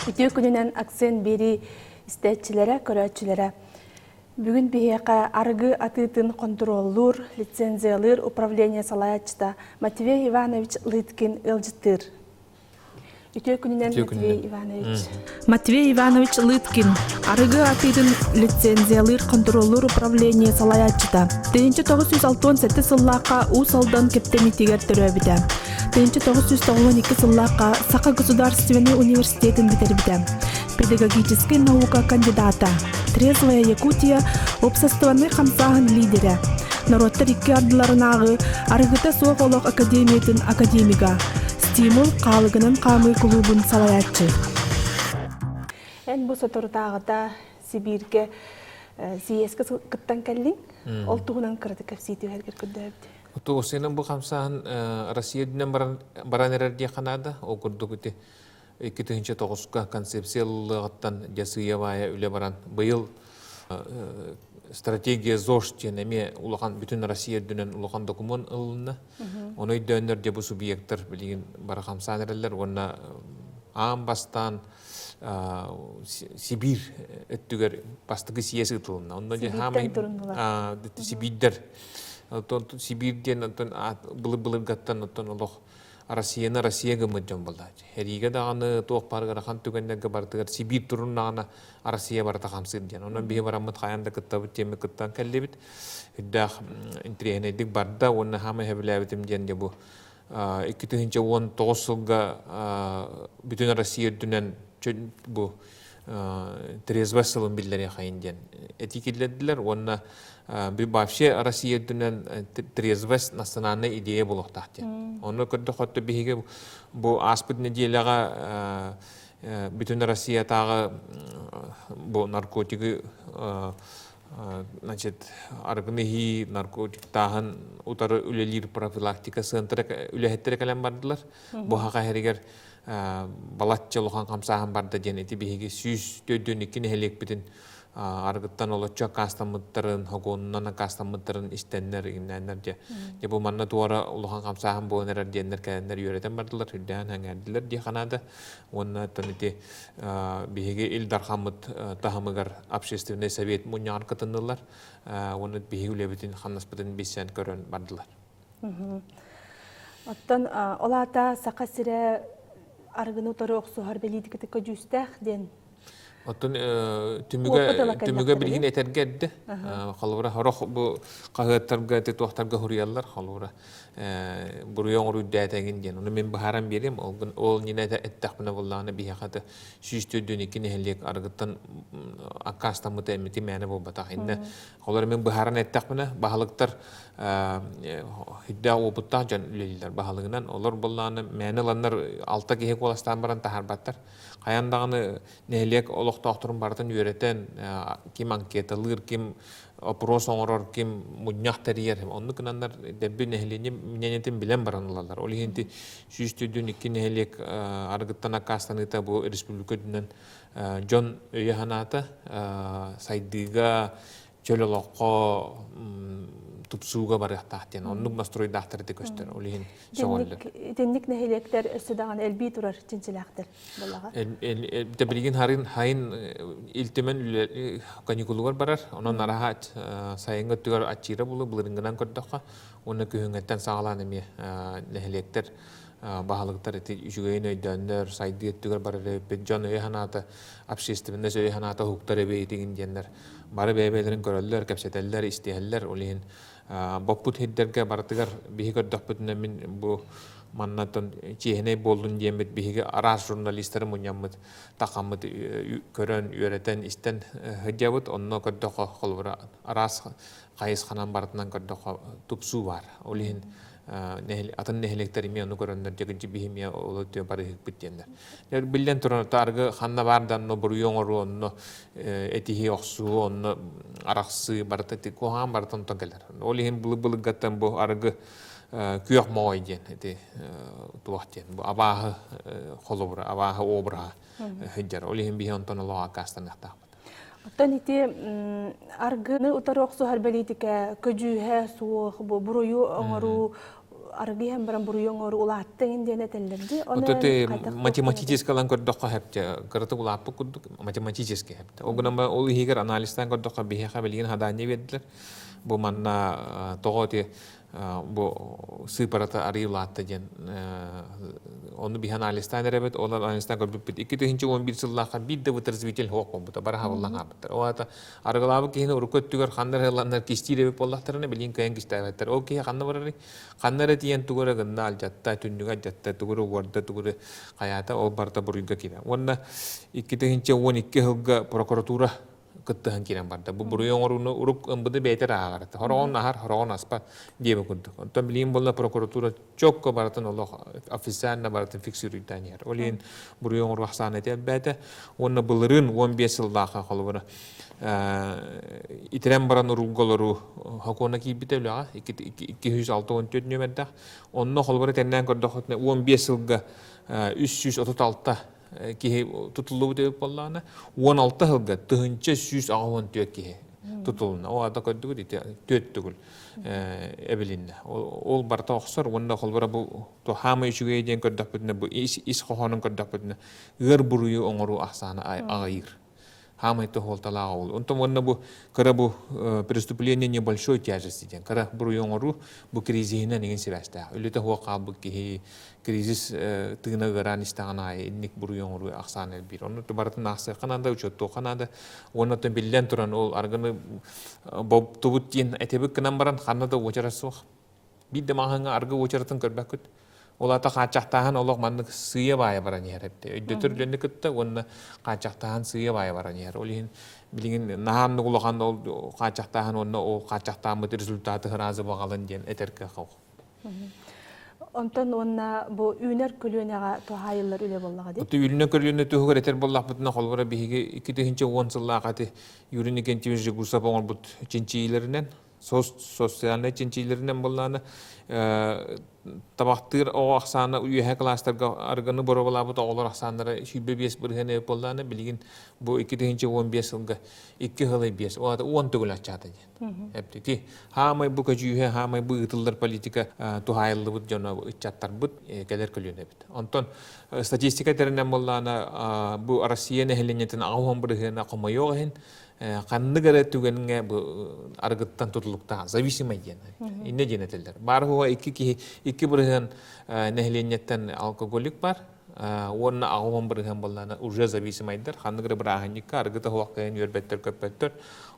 Ütü gününen aksen beri isteçilere, köröçülere. Бүгін бейеқа арғы атытын контроллур, лицензиялыр управление салаячта Матвей Иванович Лыткин ылжыттыр. Үтө күнінен Матвей Иванович. Матвей Иванович Лыткин арғы атытын лицензиялыр контроллур управление салаячта. 1967 сыллақа у салдан кептемитигер төрөбіді. 1992 сыллақа Сақа государственный университетін битербіді. Педагогический наука кандидата. Трезвая Якутия обществоны хамсаһын лидера. Народтар икки ардыларынағы арыгыта соқ олық академиятын академига. Стимул қалығының қамы клубын салаятчы. Ән бұл сотыртағыда Сибирге сиескі қыттан кәлдің? Ол туғынан кірді кәпсейті әргер күнді өбді. Туғысынан бұл хамсаһын Россия дүнен баран әрерде қанады. Ол күрді күті 2009-га концепциялығыттан жасыявая үлі баран. Бұйыл стратегия ЗОЖ тенеме улахан бүтін Россия дүнен улахан документ ылына. Оны өйдөнлер бұл субъекттер білген бара хамсан әрелер. Оны Амбастан, Сибир өттігер бастығы сиесі ұтылына. Сибирден тұрындылар. Сибирдер. Сибирден бұлы ғаттан ұлық. Россияға мүдден болды. Әриге дағаны тоқ барғара қан түгендегі бардығар Сибир тұрынағына Россия барда қамсыр ден. Онан бейі барамыд қаянда күтті бұд, темі күттан кәлі біт. Үддақ интерегенедік барда, оны хамы әбіләбітім ден де бұл. 2019 жылға бүтін Россия дүнен бұл трезвай сылын білдері қайын ден. Этикетледілер, оны вообще Россия дүнен трезвость национальная идея болуқтақты. Оны көрді қотты бейге бұл аспыт неделяға бүтін Россия тағы бұл наркотигі арғынығы наркотик тағын ұтары үлелер профилактика сынтыры үләхеттері кәлем бардылар. Бұл хақа әрігер балатчы лұқан қамсағын барды денеті бейге сүйіз төдден екін әлек бітін аргыттан олоччо кастамыттарын, хогонунан кастамыттарын истеннер игнәннәр де. Бұл манна туара улухан камсахан болнерер деннер кәннер йөретен бардылар, хүддән хәңәрділер де қанады. Онна таныте беге илдархамыт тахамыгар общественный совет мұньян кытындылар. Оны беге үлебетін ханнаспытын бесен көрін бардылар. Оттан олата сақа сірі аргыны утары оқсуғар белейдікті көжүстәқ ден. Оттон түмүгө билгин этергедди. Халыра хорох бу кагыттарга тетуактарга хурияллар халыра. Буруяң үрдәтәген ден. Уны мен бахарам берем. Ол нине эттәхмина булланы бихакаты сүстөдөн икене хелек аргыттан акастамы тәмити мәне бу батак инде. Халыра мен бахаран эттәхмина бахалыктар хидда опутта жан үлелилер бахалыгынан. Олар булланы мәне ланнар алта кеһе коластан баран тахарбаттар. Каяндагыны нелек олоқтақтырын бартын үйретен кем анкеталыр, кем опрос оңырыр, кем мұнияқтар ер. Онды күнандар дәбі нәхілене мененетін білен баранылалар. Ол егенде сүйістөйден екі нәхілек арғыттан ақастаныта бұл республика дүнен Джон Өйеханата сайдыға чөлілоққа тупсуға барықтақтен. Онның настройдақтарды көстер. Ол еген соғылыр. Денник нәхелектер өсідаған әлбей тұрар чинчіләқтір болаға? Білген хайын илтімен каникулуғар барар. Онын арахат сайынғы түгер атчира болу бұлырыңғынан көрдіққа. Оны күйіңеттен сағалан әме нәхелектер бағалықтар жүгейін өйдәндер, сайды еттігер барар. Джон Өйханата, общественность Өйханата хуқтар әбей деген дендер. Бары бәйбәйлерін көрілдер, кәпсетелдер, истеәлдер. Олеген боппут хиддерге бартыгар биһи көрдөкпүтүнө мен бу маннатын чехне болдун диемет биһиге арас журналисттер муньяммыт такаммыт көрөн үйрөтен истен хыдябыт онно көрдөгө холбура арас кайыс ханан бартынан көрдөгө тупсу бар. Олеген атын нехелектер име ону көрөндөр жегинчи бихимия олотө бары хикбиттендер. Билден туран таргы ханна бардан но буруйоңору онно этихи оксу онно араксы бартати кохан бартан тагелер. Олеген булы гаттан бу аргы күйөк моойден эти туактен бу абахы холобура абахы обра хыджар. Олеген бихи онтон лоа кастан актак. Оттан ити аргыны утары оқсу харбалитика көжүһэ суох бу бурую оңору арги hem баран бурую оңору улааттын индене теллерди. Ототы математическалан көрдөккө хепте, кырыты улааппы курдук математически хепте. Огунама ол ихигер анализтан көрдөккө бихеха билген хадания веддилер. Бу манна тоготи бу сыпарата арыйлаатты ден onu bir analizden evet onlar analizden görüp 2011 yıllarda bir de vıtırızvitel hok oldu bara havlan yaptı. O ata argılabı ki urukottugar kanlar helanlar kiştiyle bir pollatlarını bilin kayan kiştiler. O ki kanlar var kanlar diyen tugura gandal jatta tünüga jatta tugura warda tugura kayata o barta buruyga kira. Onna 2012 hılga prokuratura kıttahan kiran barda. Bu buruyon orunu uruk ımbıdı beter ağardı. Horon ahar horon aspa diye bakıldı. Ondan bileyim bolla prokuratura çok kabaratan Allah afisana baratan fiksürüyden yer. Oleyin buruyon oru hastanete bete. Onna bulurun 15 yıldaqa kalıbına. İtiren baran urugoloru hakona ki bitevla 264 nömerde. Onna kalıbına tenden kördüğüne 15 yılga 336 ki tutulduğu deyip bollana 16 yılga tığınca 100 ağın diyor ki tutuluna. O ada kördüğü diye töttügül ebelinne. Ol barta oxsar onda kolbara bu to hama işüge eden kördük bütüne bu is kohanın kördük bütüne ığır buruyu oңору ahsana ağır. Хама это холтала ол. Он там онна бу кара бу преступление небольшой тяжести ден. Кара буруйоңору бу кризисине деген себеста. Өлөтө хуака бу ки кризис тыгына гаран истагана инник буруйоңору аксаны бир. Оны баратын аксы кананда учотто канада онна там билен туран ол арганы боб тубут ден этебик кынан баран канада очарасык. Бидде маханга аргы очаратын көрбөкүт. Олата качактаан олог манны сыя бая баран ярепте. Өйдөтүрлөнү кытта онна качактаан сыя бая баран яр. Олин билген наанны улаган ол качактаан онна о качактаан бут результаты разы багалын ден этерке кау. Онтон онна бу үнер көлөнага тохайылар үле боллага ди. Оту үнер көлөнө төгөр этер боллак бутна холбора биге 2010 жыллагаты юрини кентибиз гурса боңор бут чинчилеринен социальный чинчилеринен болланы табактыр о аксаны үйе кластерга арганы боролабы тоголор аксанары шибебес биргене болланы билген бу 2015 жылга 2 жылы бес о 10 түгүл ачады. Эпти ки хамай бу көжүйе хамай бу ытылдар политика тухайлы бут жана ичаттар бут келер көлөнө бит. Онтон статистика теренен болланы бу Россия нехленетин агым биргене комойогын канны гара түгенге бу аргыттан тутулукта зависимый ден. Инне денетелдер. Бар хуа iki bırıhan nehliyetten alkogolik var. Onun ağabeyim bırıhan bollarına urca zavisimeydir. Hangi bırıhan yıkı argıta huakayın yörbetter köpettir.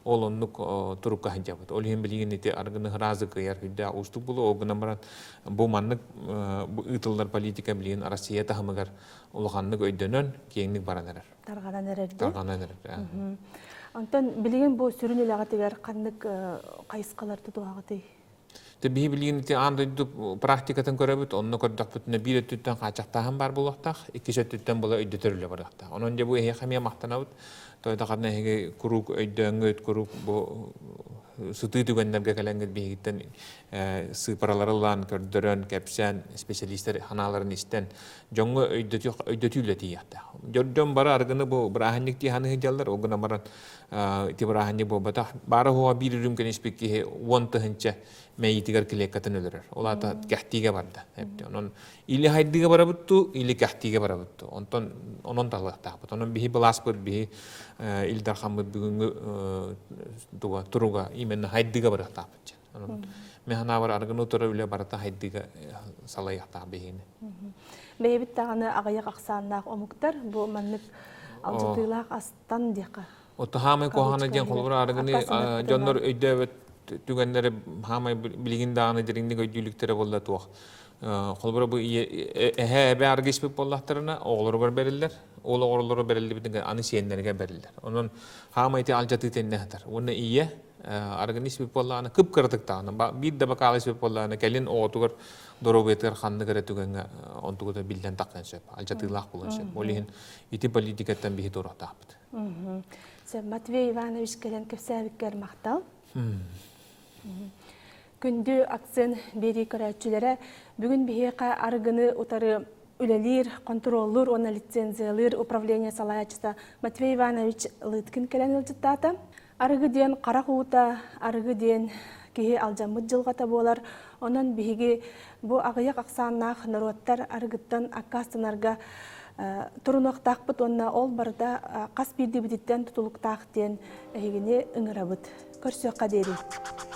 Olunluk turuk kahıncabat. Olihim bilgin iti argını razı kıyar hüdda ustuk bulu. O günü bu manlık bu ıtıllar politika bilgin arasıya tahımıgar uluğanlık öydönön kiyinlik baranırır. Targanan ererdi. Targanan erer. Ondan bilgin bu sürünül ağatıgar kanlık kayıskalar tutuğağı Tabii bilgin iti andı praktikatan körübüt, onu kördük bütüne bir ötütten kaçaktahan var bulaktak, iki ötütten bula öydütürüle barakta. Onun önce bu ehekamiye mahtanavut, toyda kadına hege kuruk öydöngöt kuruk bu sütü tügenlerge kelengit bihigitten sıparalarılan kördürön, kepsen, spesyalistler hanaların isten, jongu öydütüyle diyatta. Jordon bara argını bu bırahanlık diyanı hıcalar, o gün amaran iti bırahanlık bu batah, bara huwa bir ürüm kenispik ki wonta hınca meyitigar kilekatın ölürür. Ola da kahtiga vardı. Onun ili haydiga barabuttu, ili kahtiga barabuttu. Onun talak tapat. Onun bihi balaspır, bihi ildar hamı bugünkü turuga imen haydiga barak tapat. Onun mehana var argını otura bile barata haydiga salayak tabihin. Beybit tağını ağayak aksanlaq omuktar, bu manlık alcıtılaq astan diyaka. Otahamay kohana diyen kolbura argını jonlar öydövet tügenleri hamay bilgin dağını dirinlik öydülükleri bolla tuğ. Kolbura bu ebe argis bir bollahtarına oğulları verirler. Oğulları verirler bitinge anı siyenlerine verirler. Onun hamay ti alcatı tenne hatar. Onu iyi argis bir bollahını kıpkırdık dağını. Bir de bakalis bir bollahını kelin oğutuğur doğru beter kandı göre tügenge ontuğu da bilden takkan söp. Alcatılaq bulun söp. Olihin iti politiketten bihi doğru tapıt. Matvey Ivanoviç gelen köpsəvikler maqtal. Күндү акцент бери көрәтчүләре бүгүн бихека аргыны утары үлелир, контроллур, оны лицензиялыр управление салаячыса Матвей Иванович Лыткин келен ылжыттаты. Арығы ден қара қуыта, арығы ден кеге алжамыд жылғата болар. Онын бігі бұ ағыяқ ақсаннақ народтар арығыттан аққастанарға тұрынықтақ бұд, онына ол барда қас бірді бітіттен тұтылықтақ ден әйгіне үңірабыд. Көрсеққа дері.